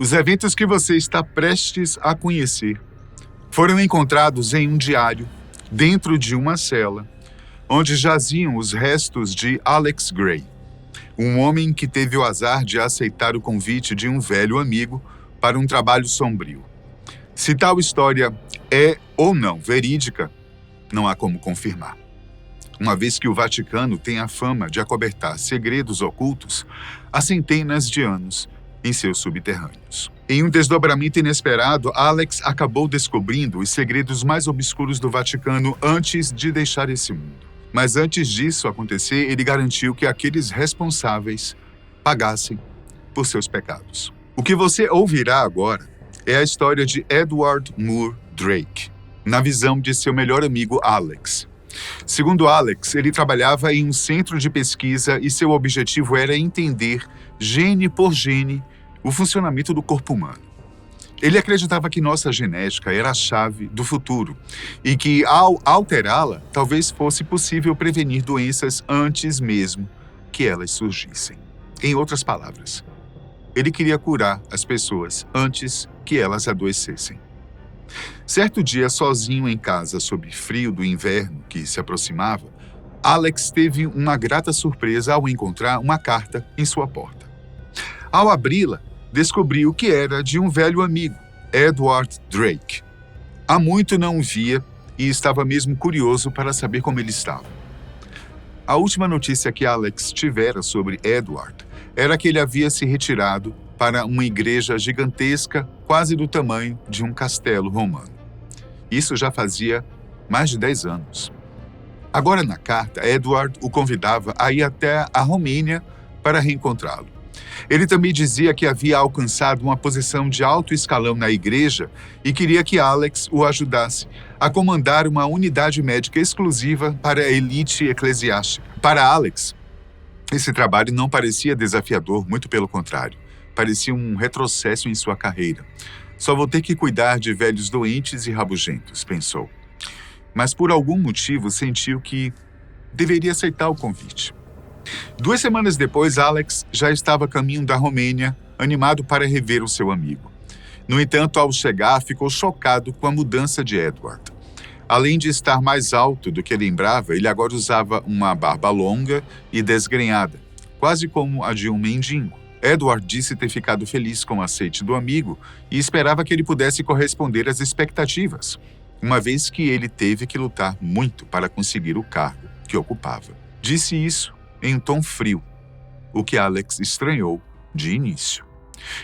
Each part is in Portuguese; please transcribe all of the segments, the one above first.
Os eventos que você está prestes a conhecer foram encontrados em um diário, dentro de uma cela, onde jaziam os restos de Alex Gray, um homem que teve o azar de aceitar o convite de um velho amigo para um trabalho sombrio. Se tal história é ou não verídica, não há como confirmar. Uma vez que o Vaticano tem a fama de acobertar segredos ocultos há centenas de anos em seus subterrâneos. Em um desdobramento inesperado, Alex acabou descobrindo os segredos mais obscuros do Vaticano antes de deixar esse mundo. Mas antes disso acontecer, ele garantiu que aqueles responsáveis pagassem por seus pecados. O que você ouvirá agora é a história de Edward Moore Drake, na visão de seu melhor amigo Alex. Segundo Alex, ele trabalhava em um centro de pesquisa e seu objetivo era entender, gene por gene, o funcionamento do corpo humano. Ele acreditava que nossa genética era a chave do futuro e que, ao alterá-la, talvez fosse possível prevenir doenças antes mesmo que elas surgissem. Em outras palavras, ele queria curar as pessoas antes que elas adoecessem. Certo dia, sozinho em casa, sob frio do inverno que se aproximava, Alex teve uma grata surpresa ao encontrar uma carta em sua porta. Ao abri-la, descobriu que era de um velho amigo, Edward Drake. Há muito não o via e estava mesmo curioso para saber como ele estava. A última notícia que Alex tivera sobre Edward era que ele havia se retirado para uma igreja gigantesca, quase do tamanho de um castelo romano. Isso já fazia mais de 10 anos. Agora, na carta, Edward o convidava a ir até a Romênia para reencontrá-lo. Ele também dizia que havia alcançado uma posição de alto escalão na igreja e queria que Alex o ajudasse a comandar uma unidade médica exclusiva para a elite eclesiástica. Para Alex, esse trabalho não parecia desafiador, muito pelo contrário. Parecia um retrocesso em sua carreira. Só vou ter que cuidar de velhos doentes e rabugentos, pensou. Mas por algum motivo sentiu que deveria aceitar o convite. 2 semanas depois, Alex já estava a caminho da Romênia, animado para rever o seu amigo. No entanto, ao chegar, ficou chocado com a mudança de Edward. Além de estar mais alto do que lembrava, ele agora usava uma barba longa e desgrenhada, quase como a de um mendigo. Edward disse ter ficado feliz com o aceite do amigo e esperava que ele pudesse corresponder às expectativas, uma vez que ele teve que lutar muito para conseguir o cargo que ocupava. Disse isso em um tom frio, o que Alex estranhou de início.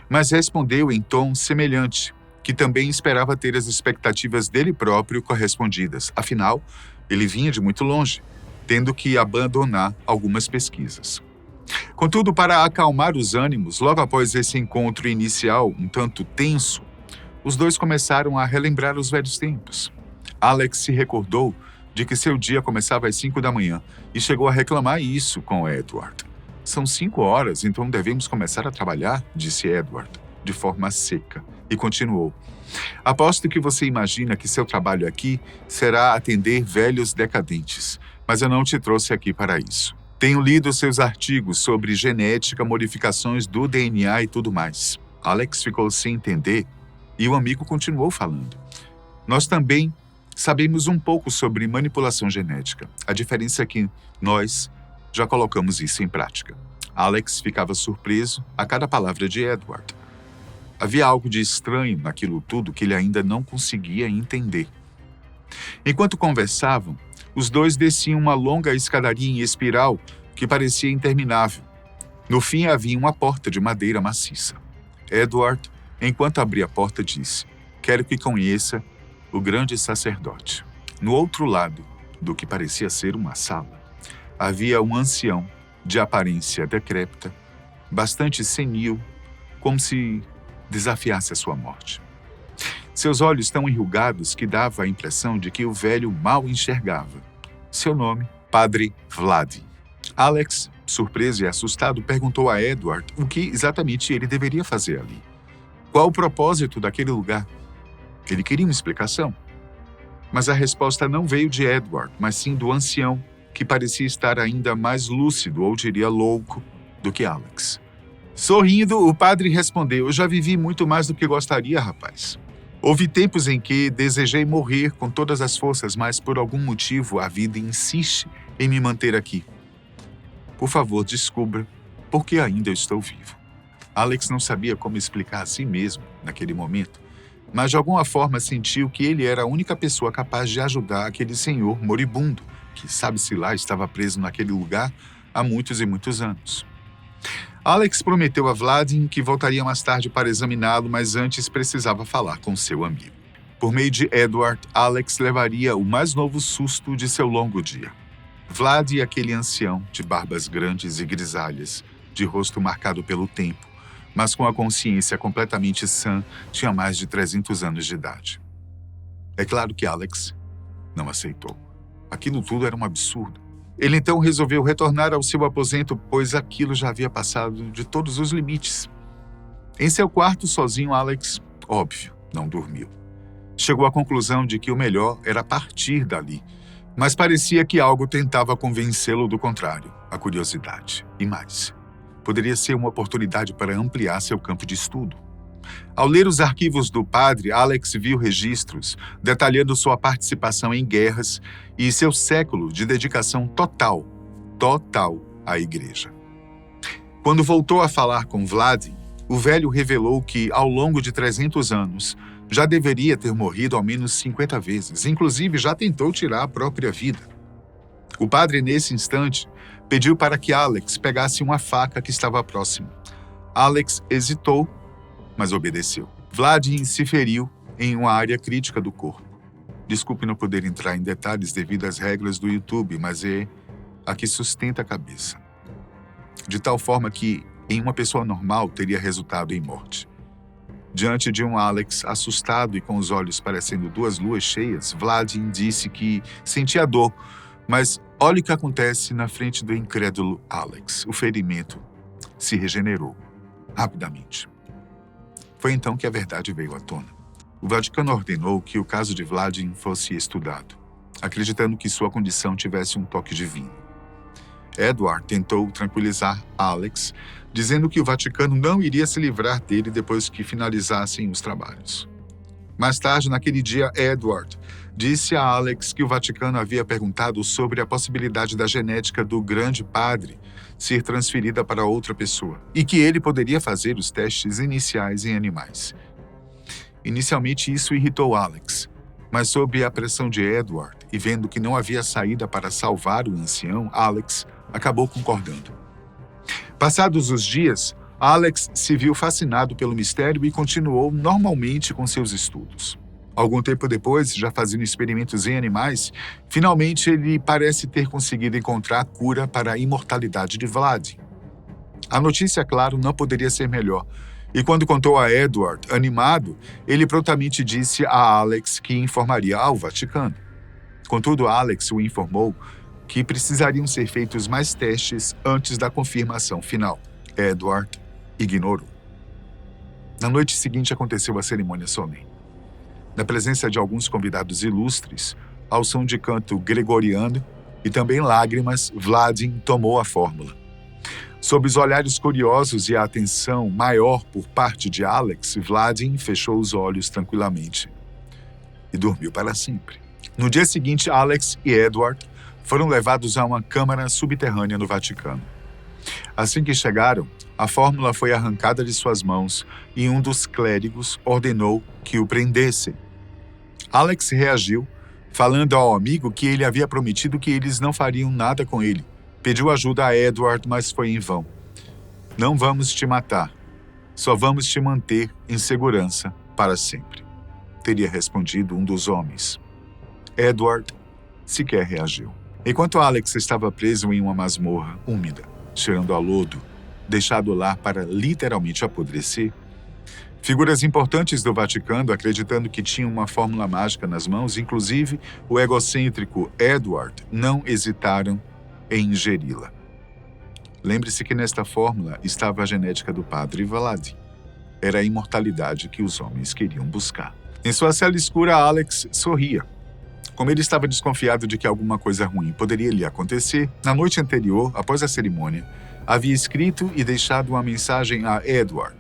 Mas respondeu em tom semelhante, que também esperava ter as expectativas dele próprio correspondidas. Afinal, ele vinha de muito longe, tendo que abandonar algumas pesquisas. Contudo, para acalmar os ânimos, logo após esse encontro inicial um tanto tenso, os dois começaram a relembrar os velhos tempos. Alex se recordou de que seu dia começava às 5 da manhã e chegou a reclamar isso com Edward. São 5 horas, então devemos começar a trabalhar, disse Edward, de forma seca, e continuou. Aposto que você imagina que seu trabalho aqui será atender velhos decadentes, mas eu não te trouxe aqui para isso. Tenho lido seus artigos sobre genética, modificações do DNA e tudo mais. Alex ficou sem entender e o amigo continuou falando. Nós também sabemos um pouco sobre manipulação genética. A diferença é que nós já colocamos isso em prática. Alex ficava surpreso a cada palavra de Edward. Havia algo de estranho naquilo tudo que ele ainda não conseguia entender. Enquanto conversavam, os dois desciam uma longa escadaria em espiral que parecia interminável. No fim havia uma porta de madeira maciça. Edward, enquanto abria a porta, disse: "Quero que conheça o grande sacerdote." No outro lado do que parecia ser uma sala, havia um ancião de aparência decrépita, bastante senil, como se desafiasse a sua morte. Seus olhos tão enrugados que dava a impressão de que o velho mal enxergava. Seu nome, Padre Vlad. Alex, surpreso e assustado, perguntou a Edward o que exatamente ele deveria fazer ali. Qual o propósito daquele lugar? Ele queria uma explicação. Mas a resposta não veio de Edward, mas sim do ancião, que parecia estar ainda mais lúcido, ou diria louco, do que Alex. Sorrindo, o padre respondeu: eu já vivi muito mais do que gostaria, rapaz. Houve tempos em que desejei morrer com todas as forças, mas por algum motivo a vida insiste em me manter aqui. Por favor, descubra por que ainda eu estou vivo. Alex não sabia como explicar a si mesmo naquele momento, mas de alguma forma sentiu que ele era a única pessoa capaz de ajudar aquele senhor moribundo, que sabe-se lá estava preso naquele lugar há muitos e muitos anos. Alex prometeu a Vladimir que voltaria mais tarde para examiná-lo, mas antes precisava falar com seu amigo. Por meio de Edward, Alex levaria o mais novo susto de seu longo dia. Vlad e aquele ancião, de barbas grandes e grisalhas, de rosto marcado pelo tempo, mas com a consciência completamente sã, tinha mais de 300 anos de idade. É claro que Alex não aceitou. Aquilo tudo era um absurdo. Ele então resolveu retornar ao seu aposento, pois aquilo já havia passado de todos os limites. Em seu quarto, sozinho, Alex, óbvio, não dormiu. Chegou à conclusão de que o melhor era partir dali, mas parecia que algo tentava convencê-lo do contrário, a curiosidade. E mais, poderia ser uma oportunidade para ampliar seu campo de estudo. Ao ler os arquivos do padre, Alex viu registros detalhando sua participação em guerras e seu século de dedicação total à igreja. Quando voltou a falar com Vlad, o velho revelou que, ao longo de 300 anos, já deveria ter morrido ao menos 50 vezes, inclusive já tentou tirar a própria vida. O padre, nesse instante, pediu para que Alex pegasse uma faca que estava próxima. Alex hesitou, mas obedeceu. Vladimir se feriu em uma área crítica do corpo. Desculpe não poder entrar em detalhes devido às regras do YouTube, mas é a que sustenta a cabeça. De tal forma que, em uma pessoa normal, teria resultado em morte. Diante de um Alex assustado e com os olhos parecendo duas luas cheias, Vladimir disse que sentia dor, mas olha o que acontece na frente do incrédulo Alex. O ferimento se regenerou rapidamente. Foi então que a verdade veio à tona. O Vaticano ordenou que o caso de Vladimir fosse estudado, acreditando que sua condição tivesse um toque divino. Edward tentou tranquilizar Alex, dizendo que o Vaticano não iria se livrar dele depois que finalizassem os trabalhos. Mais tarde, naquele dia, Edward disse a Alex que o Vaticano havia perguntado sobre a possibilidade da genética do grande padre ser transferida para outra pessoa e que ele poderia fazer os testes iniciais em animais. Inicialmente, isso irritou Alex, mas sob a pressão de Edward e vendo que não havia saída para salvar o ancião, Alex acabou concordando. Passados os dias, Alex se viu fascinado pelo mistério e continuou normalmente com seus estudos. Algum tempo depois, já fazendo experimentos em animais, finalmente ele parece ter conseguido encontrar a cura para a imortalidade de Vlad. A notícia, claro, não poderia ser melhor. E quando contou a Edward, animado, ele prontamente disse a Alex que informaria ao Vaticano. Contudo, Alex o informou que precisariam ser feitos mais testes antes da confirmação final. Edward ignorou. Na noite seguinte aconteceu a cerimônia solene. Na presença de alguns convidados ilustres, ao som de canto gregoriano e também lágrimas, Vladimir tomou a fórmula. Sob os olhares curiosos e a atenção maior por parte de Alex, Vladimir fechou os olhos tranquilamente e dormiu para sempre. No dia seguinte, Alex e Edward foram levados a uma câmara subterrânea no Vaticano. Assim que chegaram, a fórmula foi arrancada de suas mãos e um dos clérigos ordenou que o prendessem. Alex reagiu, falando ao amigo que ele havia prometido que eles não fariam nada com ele. Pediu ajuda a Edward, mas foi em vão. Não vamos te matar, só vamos te manter em segurança para sempre, teria respondido um dos homens. Edward sequer reagiu. Enquanto Alex estava preso em uma masmorra úmida, cheirando a lodo, deixado lá para literalmente apodrecer, figuras importantes do Vaticano, acreditando que tinham uma fórmula mágica nas mãos, inclusive o egocêntrico Edward, não hesitaram em ingeri-la. Lembre-se que nesta fórmula estava a genética do padre Vlad. Era a imortalidade que os homens queriam buscar. Em sua cela escura, Alex sorria. Como ele estava desconfiado de que alguma coisa ruim poderia lhe acontecer, na noite anterior, após a cerimônia, Havia escrito e deixado uma mensagem a Edward,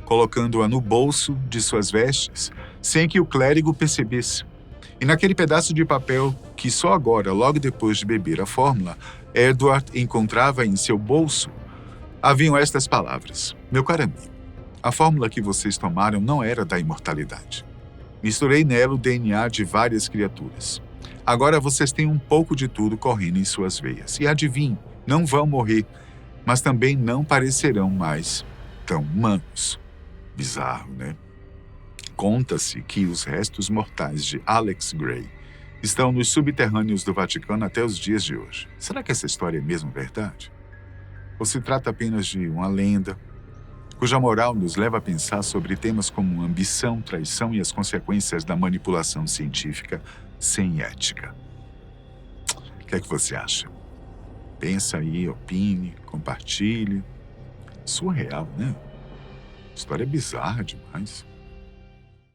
colocando-a no bolso de suas vestes, sem que o clérigo percebesse. E naquele pedaço de papel que só agora, logo depois de beber a fórmula, Edward encontrava em seu bolso, haviam estas palavras: Meu caro amigo, a fórmula que vocês tomaram não era da imortalidade. Misturei nela o DNA de várias criaturas. Agora vocês têm um pouco de tudo correndo em suas veias. E adivinhem, não vão morrer, mas também não parecerão mais tão humanos. Bizarro, né? Conta-se que os restos mortais de Alex Grey estão nos subterrâneos do Vaticano até os dias de hoje. Será que essa história é mesmo verdade? Ou se trata apenas de uma lenda, cuja moral nos leva a pensar sobre temas como ambição, traição e as consequências da manipulação científica sem ética? O que é que você acha? Pensa aí, opine, compartilhe. Surreal, né? História bizarra demais.